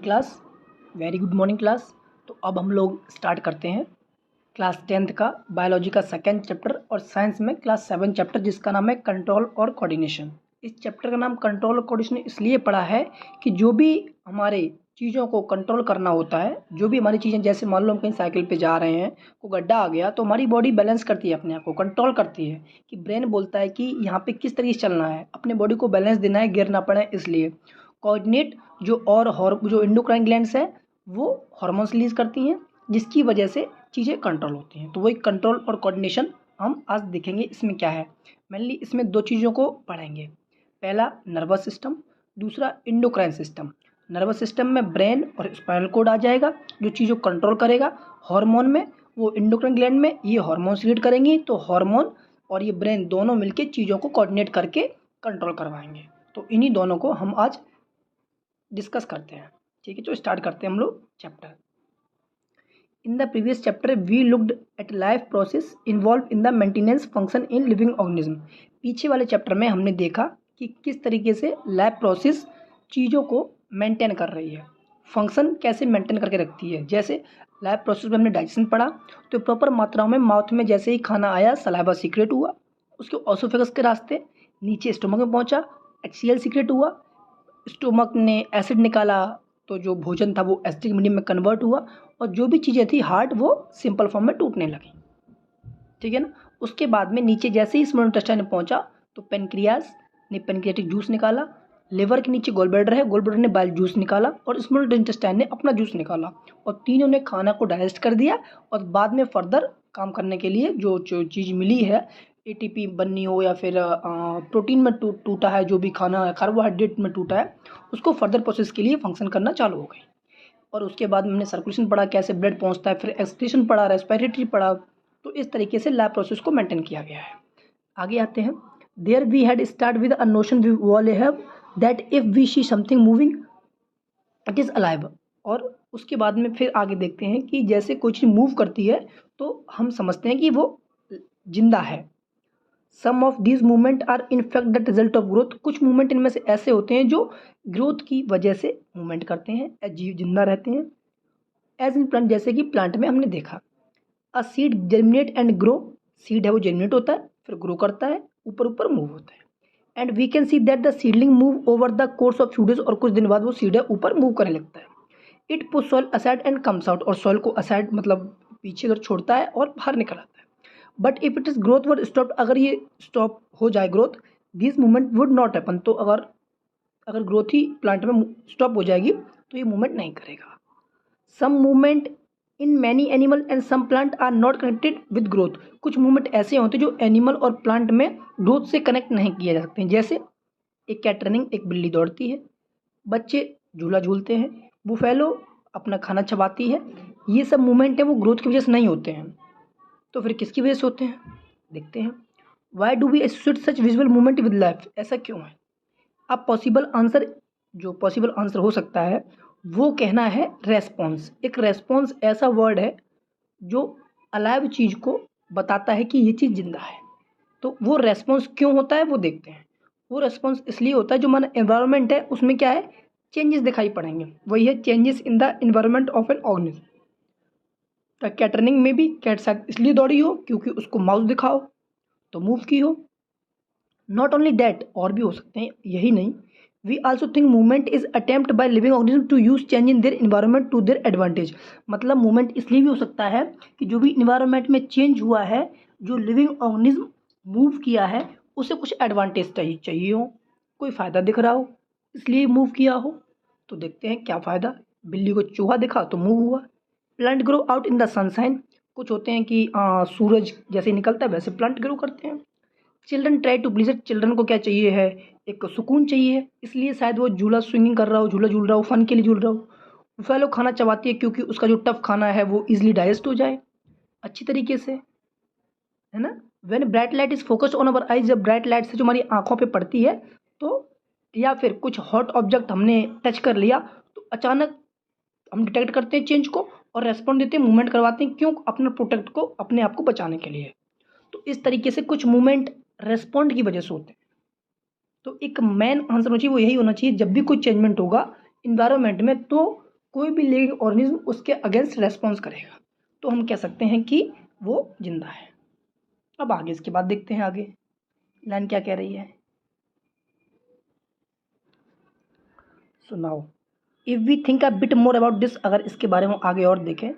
Class very good morning class. तो अब हम लोग स्टार्ट करते हैं क्लास 10th का बायोलॉजी का सेकेंड चैप्टर और साइंस में क्लास 7 चैप्टर जिसका नाम है कंट्रोल और कोऑर्डिनेशन। इस चैप्टर का नाम कंट्रोल और कोऑर्डिनेशन इसलिए पड़ा है कि जो भी हमारे चीज़ों को कंट्रोल करना होता है, जो भी हमारी चीज़ें, जैसे मान लो हम कहीं साइकिल पे जा रहे हैं, कोई गड्ढा आ गया तो हमारी बॉडी बैलेंस करती है, अपने आप को कंट्रोल करती है कि ब्रेन बोलता है कि यहाँ पे किस तरीके से चलना है, अपने बॉडी को बैलेंस देना है, गिर ना पड़े इसलिए। कोऑर्डिनेट जो एंडोक्राइन ग्लैंड्स है वो हार्मोन्स रिलीज करती हैं जिसकी वजह से चीज़ें कंट्रोल होती हैं। तो वही कंट्रोल और कोऑर्डिनेशन हम आज देखेंगे। इसमें क्या है, मेनली इसमें दो चीज़ों को पढ़ेंगे। पहला नर्वस सिस्टम, दूसरा एंडोक्राइन सिस्टम। नर्वस सिस्टम में ब्रेन और स्पाइनल कोड आ जाएगा जो चीज़ों को कंट्रोल करेगा। हार्मोन में वो एंडोक्राइन ग्लैंड में ये हार्मोन्स लीड करेंगी, तो हार्मोन और ये ब्रेन दोनों मिलके चीज़ों को कोऑर्डिनेट करके कंट्रोल करवाएंगे। तो इन्हीं दोनों को हम आज डिस्कस करते हैं। ठीक है, तो स्टार्ट करते हैं हम लोग chapter. In the previous chapter we looked at life process involve in the maintenance function in living organism. पीछे वाले चैप्टर में हमने देखा कि किस तरीके से लाइफ प्रोसेस चीज़ों को मेंटेन कर रही है, फंक्शन कैसे मेंटेन करके रखती है। जैसे लाइफ प्रोसेस में हमने डाइजेशन पढ़ा, तो प्रॉपर मात्राओं में माउथ में जैसे ही खाना आया सलाइवा सीक्रेट हुआ, उसके ऑसोफेगस के रास्ते नीचे स्टोमक में पहुंचा, HCl सीक्रेट हुआ, स्टोमक ने एसिड निकाला तो जो भोजन था वो एसिडिक मीडियम में कन्वर्ट हुआ और जो भी चीज़ें थी हार्ड वो सिंपल फॉर्म में टूटने लगी। ठीक है ना। उसके बाद में नीचे जैसे ही स्मॉल इंटेस्टाइन में पहुंचा तो पेनक्रियास ने पेनक्रियाटिक जूस निकाला, लिवर के नीचे गोलब्लैडर है, गोलब्लैडर ने बाइल जूस निकाला और स्मॉल इंटेस्टाइन ने अपना जूस निकाला और तीनों ने खाना को डाइजेस्ट कर दिया। और बाद में फर्दर काम करने के लिए जो चीज़ मिली है, ATP बननी हो या फिर प्रोटीन में टूटा है, जो भी खाना है कार्बोहाइड्रेट में टूटा है, उसको फर्दर प्रोसेस के लिए फंक्शन करना चालू हो गई। और उसके बाद हमने सर्कुलेशन पढ़ा, कैसे ब्लड पहुंचता है, फिर एक्सक्रीशन पढ़ा, रेस्पिरेटरी पढ़ा। तो इस तरीके से लैब प्रोसेस को मेंटेन किया गया है। आगे आते हैं। There we had start with a notion we all have that if we see something moving it is alive. और उसके बाद में फिर आगे देखते हैं कि जैसे कोई चीज़ मूव करती है तो हम समझते हैं कि वो जिंदा है। Some of these movement are in fact the result of growth. कुछ मूवमेंट इनमें से ऐसे होते हैं जो ग्रोथ की वजह से मूवमेंट करते हैं, जीव जिंदा रहते हैं। एज इन प्लांट, जैसे कि प्लांट में हमने देखा, a seed germinate and grow. Seed है वो जर्मिनेट होता है, फिर ग्रो करता है, ऊपर ऊपर मूव होता है। And we can see that the seedling move over the course of few days. और कुछ दिन बाद वो सीड है ऊपर मूव करने लगता है। It push soil aside and comes out. और सॉइल को असाइड मतलब पीछे अगर छोड़ता है और बाहर निकल आता है। But if it is growth word stop, अगर ये स्टॉप हो जाए growth, this movement would not happen. तो अगर अगर ग्रोथ ही प्लांट में स्टॉप हो जाएगी तो ये मूवमेंट नहीं करेगा। Some movement in many animal and some plant are not connected with growth. कुछ मूवमेंट ऐसे होते हैं जो एनिमल और प्लांट में ग्रोथ से कनेक्ट नहीं किए जा सकते हैं। जैसे एक कैट रनिंग, एक बिल्ली दौड़ती है, बच्चे झूला झूलते हैं, बुफेलो अपना खाना चबाती है। ये सब मूवमेंट है वो ग्रोथ की वजह से नहीं होते हैं। तो फिर किसकी वजह से होते हैं, देखते हैं। Why do we associate such visual movement with life. ऐसा क्यों है। अब पॉसिबल आंसर, जो पॉसिबल आंसर हो सकता है वो कहना है रेस्पॉन्स। एक रेस्पॉन्स ऐसा वर्ड है जो अलाइव चीज़ को बताता है कि ये चीज़ जिंदा है। तो वो रेस्पॉन्स क्यों होता है वो देखते हैं। वो रेस्पॉन्स इसलिए होता है जो हमारा एनवायरनमेंट है उसमें क्या है, चेंजेस दिखाई पड़ेंगे। वही है changes in the environment of an organism. तो कैट रनिंग में भी कैट शायद इसलिए दौड़ी हो क्योंकि उसको माउस दिखाओ तो मूव की हो। नॉट ओनली दैट, और भी हो सकते हैं, यही नहीं। We also think movement is attempt by living organism to use change in their environment to their advantage. मतलब मूवमेंट इसलिए भी हो सकता है कि जो भी इन्वायरमेंट में चेंज हुआ है, जो लिविंग ऑर्गेनिज्म मूव किया है, उसे कुछ एडवांटेज चाहिए हो, कोई फ़ायदा दिख रहा हो इसलिए मूव किया हो। तो देखते हैं क्या फ़ायदा। बिल्ली को चूहा दिखा तो मूव हुआ। Plant grow out in the sunshine. कुछ होते हैं कि सूरज जैसे निकलता है वैसे प्लांट ग्रो करते हैं। Children try to please it. Children को क्या चाहिए है, एक सुकून चाहिए है, इसलिए शायद वो झूला स्विंगिंग कर रहा हो, झूला झूल रहा हो, फन के लिए झूल रहा हो। फैलो खाना चबाती है क्योंकि उसका जो टफ खाना है वो इजीली डाइजेस्ट हो जाए अच्छी तरीके से, है ना। When bright light is focused on our eyes. जब ब्राइट लाइट से जो हमारी आंखों पे पड़ती है तो, या फिर कुछ हॉट ऑब्जेक्ट हमने टच कर लिया तो अचानक हम डिटेक्ट करते हैं चेंज को और रेस्पॉन्ड देते हैं, मूवमेंट करवाते हैं। क्यों, अपने प्रोटेक्ट को, अपने आप को बचाने के लिए। तो इस तरीके से कुछ मूवमेंट रेस्पॉन्ड की वजह से होते हैं। तो एक मेन आंसर होना चाहिए, वो यही होना चाहिए, जब भी कोई चेंजमेंट होगा इन्वायरमेंट में तो कोई भी लिविंग ऑर्गेनिज्म उसके अगेंस्ट रेस्पॉन्स करेगा तो हम कह सकते हैं कि वो जिंदा है। अब आगे इसके बाद देखते हैं आगे लाइन क्या कह रही है। So now if we think a bit more about this, अगर इसके बारे में आगे और देखें,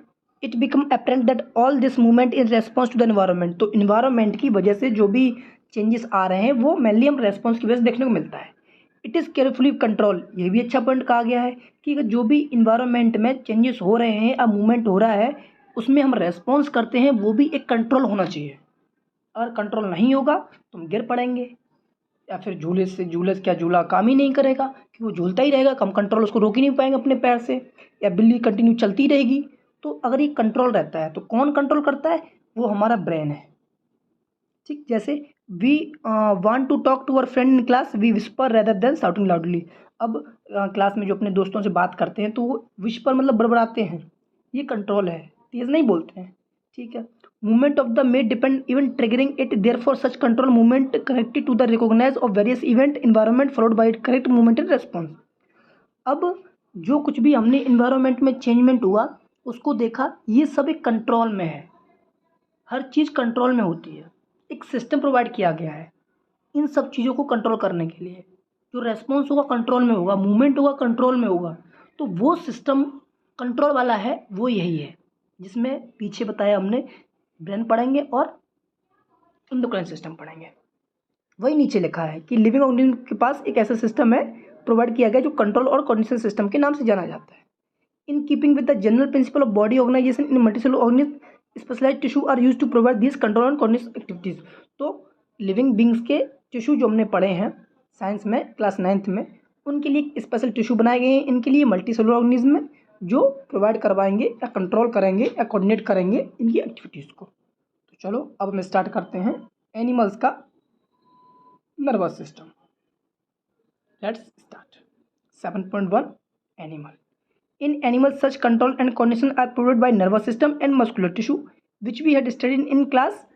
it become apparent that all this movement in response to the environment. तो इन्वायरमेंट की वजह से जो भी चेंजेस आ रहे हैं वो मेनली हम रेस्पॉन्स की वजह से देखने को मिलता है। इट इज़ केयरफुली कंट्रोल, ये भी अच्छा पॉइंट कहा गया है कि जो भी इन्वायरमेंट में चेंजेस हो रहे हैं या मूवमेंट हो रहा है उसमें हम रेस्पॉन्स करते हैं, वो भी एक कंट्रोल होना चाहिए। अगर कंट्रोल नहीं होगा तो हम गिर पड़ेंगे या फिर झूले से क्या झूला काम ही नहीं करेगा कि वो झूलता ही रहेगा, हम कंट्रोल उसको रोक ही नहीं पाएंगे अपने पैर से, या बिल्ली कंटिन्यू चलती रहेगी। तो अगर ये कंट्रोल रहता है तो कौन कंट्रोल करता है, वो हमारा ब्रेन है। ठीक, जैसे we want to talk to our friend in class, we whisper rather than shouting loudly. अब क्लास में जो अपने दोस्तों से बात करते हैं तो वो विस्पर मतलब बड़बड़ाते हैं, ये कंट्रोल है, तेज नहीं बोलते हैं। ठीक है, movement of the may depend even triggering it, therefore such control movement connected to the recognize of various event environment followed by it correct movement and response। अब जो कुछ भी हमने इन्वायरमेंट में चेंजमेंट हुआ उसको देखा, ये सब एक कंट्रोल में है, हर चीज़ कंट्रोल में होती है, एक सिस्टम प्रोवाइड किया गया है इन सब चीज़ों को कंट्रोल करने के लिए। जो रेस्पॉन्स होगा कंट्रोल में होगा, मूवमेंट होगा कंट्रोल में होगा, तो वो सिस्टम कंट्रोल वाला है, वो यही है जिसमें पीछे बताया हमने ब्रेन पढ़ेंगे और एंडोक्राइन सिस्टम पढ़ेंगे। वही नीचे लिखा है कि लिविंग ऑर्गेनिज्म के पास एक ऐसा सिस्टम है प्रोवाइड किया गया जो कंट्रोल और कोऑर्डिनेशन सिस्टम के नाम से जाना जाता है। In keeping with the general principle of body organisation in multicellular organism specialised tissue are used to provide this control and coordination activities. तो लिविंग बींग्स के टिश्यू जो हमने पढ़े हैं साइंस में क्लास 9th में, उनके लिए स्पेशल टिश्यू बनाए गए हैं इनके लिए मल्टीसेलुलर ऑर्गेनिज्म में, जो प्रोवाइड करवाएंगे या कंट्रोल करेंगे या कोऑर्डिनेट करेंगे इनकी एक्टिविटीज़ को। तो चलो अब हम स्टार्ट करते हैं एनिमल्स का nervous system. Let's start. 7.1 animal. In animals such control and coordination are provided by nervous system and muscular tissue which we had studied in class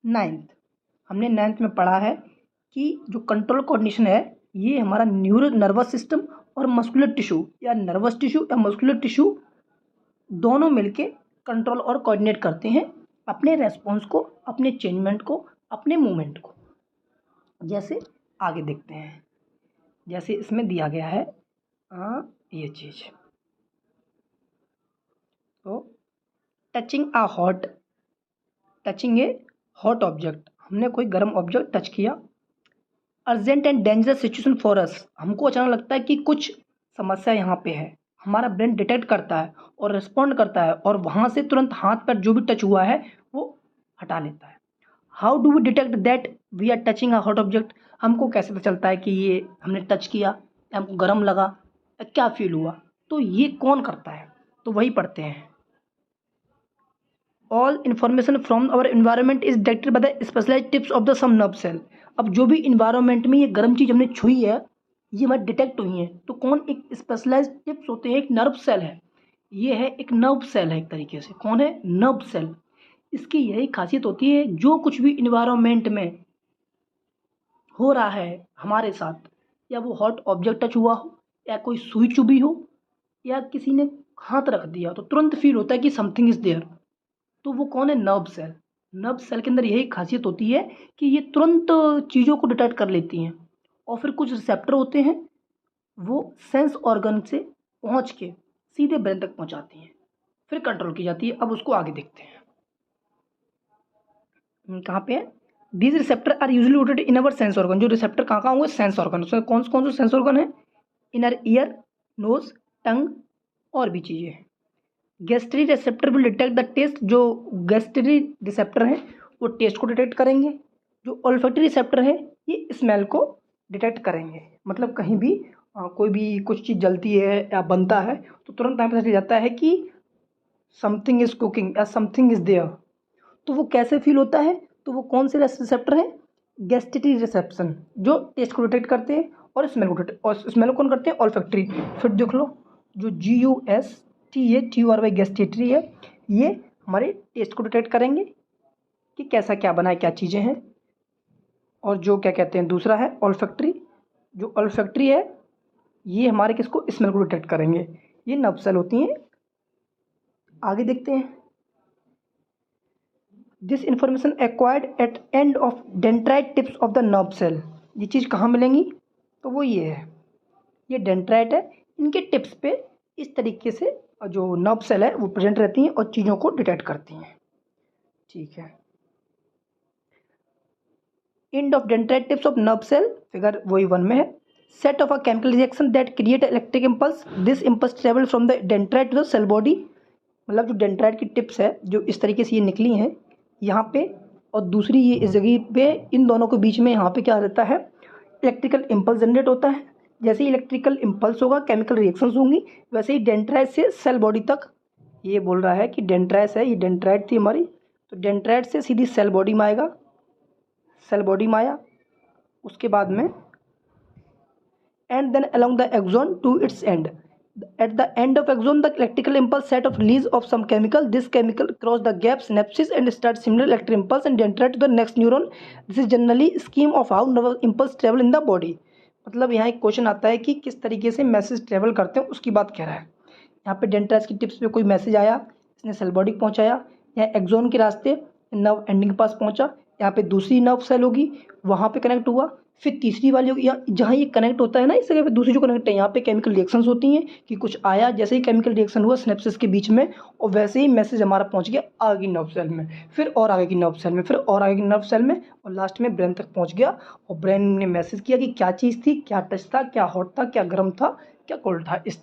9th। हमने 9th में पढ़ा है कि जो कंट्रोल कोऑर्डिनेशन है ये हमारा न्यूरो नर्वस सिस्टम और मस्कुलर टिश्यू या नर्वस टिश्यू या मस्कुलर टिश्यू दोनों मिलके कंट्रोल और कोऑर्डिनेट करते हैं अपने रेस्पॉन्स को, अपने चेंजमेंट को, अपने मूवमेंट को। जैसे आगे देखते हैं, जैसे इसमें दिया गया है ये चीज़, तो टचिंग ए हॉट ऑब्जेक्ट, हमने कोई गर्म ऑब्जेक्ट टच किया। Urgent and dangerous situation for us, हमको अचानक लगता है कि कुछ समस्या यहाँ पे है, हमारा ब्रेन डिटेक्ट करता है और रिस्पॉन्ड करता है और वहाँ से तुरंत हाथ पर जो भी टच हुआ है वो हटा लेता है। How do we detect that we are touching a hot object, हमको कैसे पता चलता है कि ये हमने टच किया, हमको गर्म लगा, क्या फील हुआ, तो ये कौन करता है, तो वही पढ़ते हैं। All information from our environment is detected by the specialised tips of the some nerve cell. अब जो भी इन्वायरमेंट में ये गर्म चीज़ हमने छुई है ये हमारी डिटेक्ट हुई है, तो कौन, एक स्पेशलाइज्ड टिप्स होते हैं, एक नर्व सेल है, ये है एक नर्व सेल है एक तरीके से, कौन है, नर्व सेल। इसकी यही खासियत होती है जो कुछ भी इन्वायरमेंट में हो रहा है हमारे साथ, या वो हॉट ऑब्जेक्ट टच हुआ हो या कोई सुई चुभी हो या किसी ने हाथ रख दिया, तो तुरंत फील होता है कि समथिंग इज़ देयर, तो वो कौन है, नर्व सेल। नर्व सेल के अंदर यही खासियत होती है कि ये तुरंत चीज़ों को डिटेक्ट कर लेती हैं, और फिर कुछ रिसेप्टर होते हैं वो सेंस ऑर्गन से पहुंच के सीधे ब्रेन तक पहुंचाती हैं, फिर कंट्रोल की जाती है। अब उसको आगे देखते हैं कहाँ पे है। These receptor are usually located in our sense organ, जो रिसेप्टर कहाँ कहाँ होंगे, सेंस ऑर्गन, उसमें कौन से सेंस ऑर्गन है, इनर ईयर, नोज, टंग और भी चीज़ें हैं। Gastric receptor will detect the taste, जो गैस्ट्री रिसेप्टर है वो टेस्ट को डिटेक्ट करेंगे, जो ऑल्फैक्टरी रिसेप्टर है ये स्मेल को डिटेक्ट करेंगे। मतलब कहीं भी कोई भी कुछ चीज़ जलती है या बनता है तो तुरंत हमें पता चल जाता है कि समथिंग इज कुकिंग या समथिंग इज देयर। तो वो कैसे फील होता है, तो वो कौन से रिसेप्टर है, गैस्ट्री रिसेप्शन, जो टेस्ट को डिटेक्ट करते हैं और स्मेल को डिटेक्ट, और स्मेल कौन करते हैं, ऑल्फैक्टरी। फिर देख लो जो GUSTATURY गैस्ट्रेटरी है, ये हमारे टेस्ट को डिटेक्ट करेंगे कि कैसा क्या बना है, क्या चीज़ें हैं। और जो क्या कहते हैं दूसरा है ऑल्फैक्टरी, जो ऑल्फैक्टरी है ये हमारे किसको, स्मेल को डिटेक्ट करेंगे। ये नर्व सेल होती हैं। आगे देखते हैं, this information acquired at end of dendrite tips of the nerve cell. ये चीज़ कहाँ मिलेंगी? तो वो ये है, ये डेंड्राइट है, इनके टिप्स पे इस तरीके से जो नर्व सेल है वो प्रेजेंट रहती हैं और चीज़ों को डिटेक्ट करती हैं। ठीक है, end of dendrite tips of nerve cell figure वही 1 में है। Set off a chemical reaction that create electric impulse, this impulse travel from the dendrite to the cell body. मतलब जो डेंड्राइट की टिप्स है जो इस तरीके से ये निकली हैं यहाँ पे, और दूसरी ये इस जगह पे, इन दोनों के बीच में यहाँ पे क्या रहता है, इलेक्ट्रिकल इम्पल्स जनरेट होता है। जैसे ही इलेक्ट्रिकल इम्पल्स होगा केमिकल रिएक्शंस होंगी, वैसे ही डेंड्राइट से सेल बॉडी तक, ये बोल रहा है कि डेंड्राइट है, ये डेंड्राइट थी हमारी, तो डेंड्राइट से सीधी सेल बॉडी में आएगा, सेल बॉडी में आया, उसके बाद में and then along the axon to its end. At the end of axon, the electrical impulse set of release of some chemical. This chemical cross the gap synapses and start similar electric impulse and dendrite to the next neuron. This is generally scheme of how nerve impulse travel in the body. मतलब यहाँ एक question आता है कि किस तरीके से message travel करते हैं, उसकी बात कह रहा है। यहाँ पे डेंड्राइट की टिप्स पे कोई मैसेज आया, इसने सेल बॉडी पहुँचाया, यहाँ एक्सोन के रास्ते नर्व एंडिंग के पास पहुँचा, यहाँ पे दूसरी नर्व सेल होगी वहाँ पे कनेक्ट हुआ, फिर तीसरी वाली होगी, यहाँ जहाँ ये कनेक्ट होता है ना, इस जगह पे दूसरी जो कनेक्ट है, यहाँ पे केमिकल रिएक्शंस होती हैं कि कुछ आया, जैसे ही केमिकल रिएक्शन हुआ सिनेप्सिस के बीच में, और वैसे ही मैसेज हमारा पहुँच गया आगे की नर्व सेल में, फिर और आगे की नर्व सेल में, फिर और आगे की नर्व सेल में, और लास्ट में ब्रेन तक पहुँच गया, और ब्रेन ने मैसेज किया कि क्या चीज़ थी, क्या टच था, क्या हॉट था, क्या गर्म था, क्या कोल्ड था। इस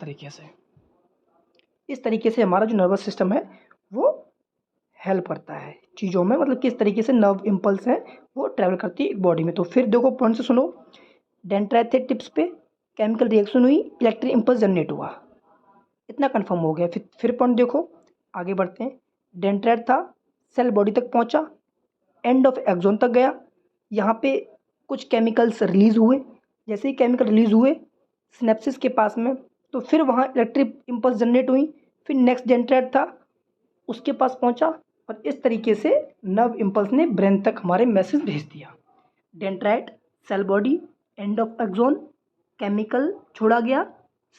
तरीके से हमारा जो नर्वस सिस्टम है वो हेल्प करता है चीज़ों में, मतलब किस तरीके से नर्व इम्पल्स है वो ट्रैवल करती है एक बॉडी में। तो फिर देखो पॉइंट से सुनो, डेंड्राइट टिप्स पे केमिकल रिएक्शन हुई, इलेक्ट्रिक इम्पल्स जनरेट हुआ, इतना कंफर्म हो गया। फिर पॉइंट देखो, आगे बढ़ते हैं। डेंड्राइट था, सेल बॉडी तक पहुंचा, एंड ऑफ एक्सोन तक गया, यहाँ पे कुछ केमिकल्स रिलीज हुए, जैसे ही केमिकल रिलीज हुए सिनेप्सिस के पास में, तो फिर वहाँ इलेक्ट्रिक इम्पल्स जनरेट हुई, फिर नेक्स्ट डेंड्राइट था उसके पास पहुँचा, और इस तरीके से नर्व इम्पल्स ने ब्रेन तक हमारे मैसेज भेज दिया। Dendrite, cell body, end of axon, chemical छोड़ा गया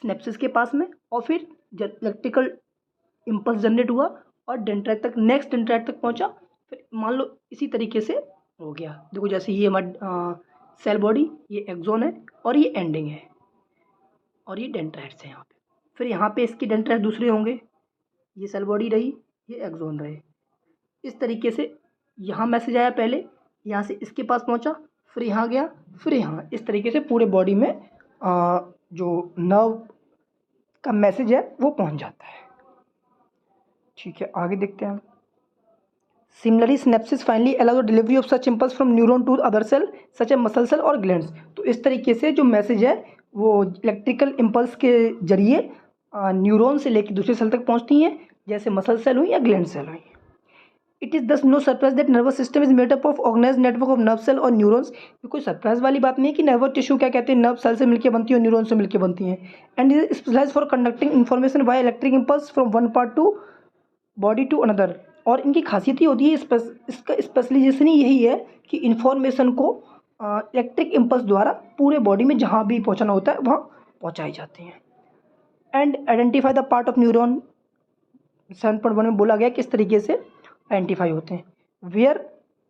सिनेप्सिस के पास में, और फिर इलेक्ट्रिकल इम्पल्स जनरेट हुआ और डेंड्राइट तक, नेक्स्ट डेंड्राइट तक पहुंचा, फिर मान लो इसी तरीके से हो गया। देखो जैसे ये हमारा सेल बॉडी, ये एक्सोन है और ये एंडिंग है, और ये डेंड्राइट्स है यहाँ पे, फिर यहाँ पे इसके डेंड्राइट दूसरे होंगे, ये सेल बॉडी रही, ये एक्सोन रहे। इस तरीके से यहाँ मैसेज आया, पहले यहाँ से इसके पास पहुँचा, फिर यहाँ गया, फिर यहाँ, इस तरीके से पूरे बॉडी में जो नर्व का मैसेज है वो पहुँच जाता है। ठीक है, आगे देखते हैं। Similarly synapses finally allow the delivery of such impulse from neuron to other cell such a muscle cell और ग्लैंड्स। तो इस तरीके से जो मैसेज है वो इलेक्ट्रिकल इम्पल्स के जरिए न्यूरॉन से लेकर दूसरे सेल तक पहुँचती हैं, जैसे मसल सेल हुई या ग्लैंड सेल हुई। It is thus no surprise that nervous system is made up of organised network of nerve cell और न्यूरॉन्स। ये कोई सरप्राइज वाली बात नहीं है कि नर्वस टिश्यू क्या कहते हैं, नर्व सेल से मिलकर बनती है और न्यूरॉन से मिलकर बनती हैं। And is specialise for conducting information by electric impulse from one part to body to another. और इनकी खासियत ये होती है, इसका स्पेशलाइजेशन ही यही है कि इन्फॉर्मेशन को इलेक्ट्रिक इम्पल्स द्वारा पूरे बॉडी में जहाँ भी पहुँचाना होता है वहाँ पहुँचाई जाती हैं। And identify the part of neuron, 7.1 में बोला गया किस तरीके से आइडेंटिफाई होते हैं। Where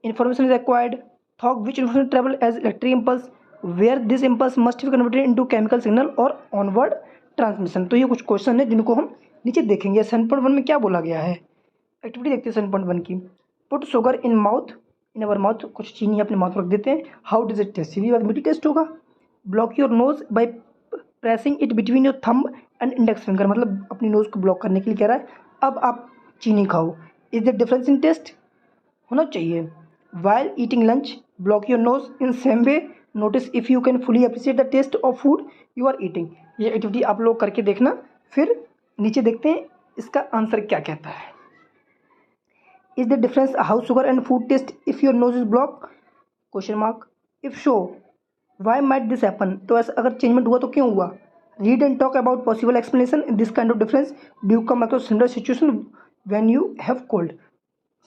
information is acquired, through which information travel as electric impulse, where this impulse must be converted into chemical signal और ऑनवर्ड ट्रांसमिशन। तो ये कुछ क्वेश्चन है जिनको हम नीचे देखेंगे। 7.1 में क्या बोला गया है, एक्टिविटी देखते हैं 7.1 की। Put sugar in mouth, in our mouth, कुछ चीनी अपने माउथ रख देते हैं। हाउ डज इट टेस्ट, सीधी बात मीठी टेस्ट होगा। Block your knows by pressing it between your thumb and index finger, मतलब अपनी नोज को ब्लॉक करने के लिए कह रहा है। अब आप चीनी खाओ। Is the difference in taste, होना चाहिए। While eating lunch, block your nose in same way, notice if you can fully appreciate the taste of food you are eating. ये एक्टिविटी आप लोग करके देखना। फिर नीचे देखते हैं इसका आंसर क्या कहता है। Is the difference how sugar and food taste if your nose is block, question mark. If show why might this happen, तो ऐसा अगर चेंजमेंट हुआ तो क्यों हुआ। Read and talk about possible explanation in this kind of difference, do come across similar situation when you have cold.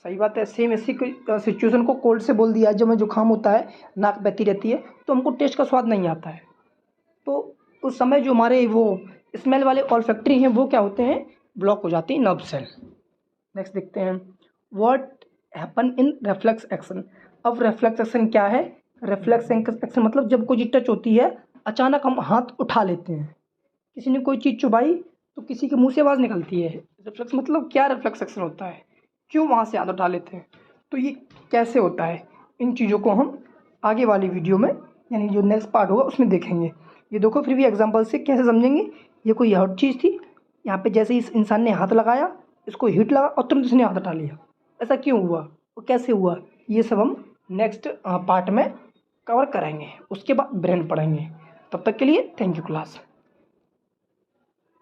सही बात है, सेम ऐसी सिचुएशन को कोल्ड से बोल दिया, जब हमें जुकाम होता है, नाक बहती रहती है, तो हमको टेस्ट का स्वाद नहीं आता है, तो उस समय जो हमारे वो स्मेल वाले ऑल्फैक्टरी हैं वो क्या होते हैं, ब्लॉक हो जाती है नर्व सेल। नेक्स्ट देखते हैं what happen in reflex action. अब रेफ्लेक्स एक्शन क्या है, रेफ्लेक्स एक्शन मतलब जब कोई चीज टच होती है अचानक हम हाथ उठा लेते हैं, किसी ने कोई चीज़ चुभाई तो किसी के मुंह से आवाज़ निकलती है। रिफ्लेक्स मतलब क्या रिफ्लेक्स एक्शन होता है, क्यों वहाँ से हाथ उठा लेते हैं, तो ये कैसे होता है, इन चीज़ों को हम आगे वाली वीडियो में यानी जो नेक्स्ट पार्ट होगा उसमें देखेंगे। ये देखो फिर भी एग्जांपल से कैसे समझेंगे। ये कोई हॉट चीज़ थी, यहाँ पे जैसे इस इंसान ने हाथ लगाया, इसको हीट लगा और तुरंत इसने हाथ उठा लिया, ऐसा क्यों हुआ और कैसे हुआ, ये सब हम नेक्स्ट पार्ट में कवर करेंगे। उसके बाद ब्रेन पढ़ेंगे। तब तक के लिए थैंक यू क्लास।